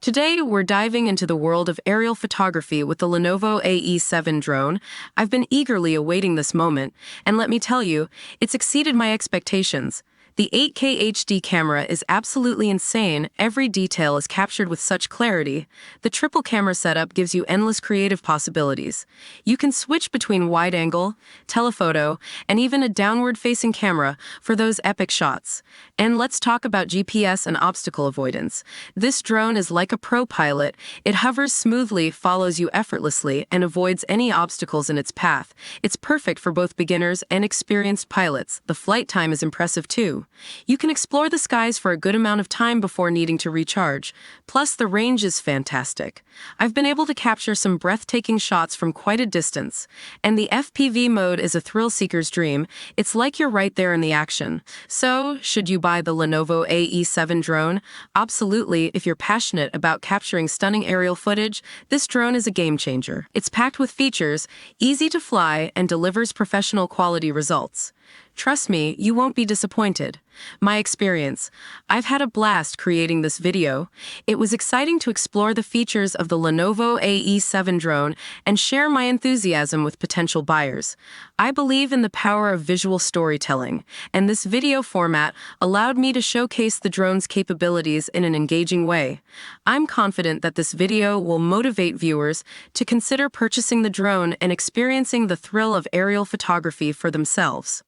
Today, we're diving into the world of aerial photography with the Lenovo AE7 drone. I've been eagerly awaiting this moment, and let me tell you, it's exceeded my expectations. The 8K HD camera is absolutely insane. Every detail is captured with such clarity. The triple camera setup gives you endless creative possibilities. You can switch between wide angle, telephoto, and even a downward-facing camera for those epic shots. And let's talk about GPS and obstacle avoidance. This drone is like a pro pilot. It hovers smoothly, follows you effortlessly, and avoids any obstacles in its path. It's perfect for both beginners and experienced pilots. The flight time is impressive too. You can explore the skies for a good amount of time before needing to recharge. Plus, the range is fantastic. I've been able to capture some breathtaking shots from quite a distance. And the FPV mode is a thrill-seeker's dream. It's like you're right there in the action. So, should you buy the Lenovo AE7 drone? Absolutely. If you're passionate about capturing stunning aerial footage, this drone is a game changer. It's packed with features, easy to fly, and delivers professional quality results. Trust me, you won't be disappointed. My experience. I've had a blast creating this video. It was exciting to explore the features of the Lenovo AE7 drone and share my enthusiasm with potential buyers. I believe in the power of visual storytelling, and this video format allowed me to showcase the drone's capabilities in an engaging way. I'm confident that this video will motivate viewers to consider purchasing the drone and experiencing the thrill of aerial photography for themselves.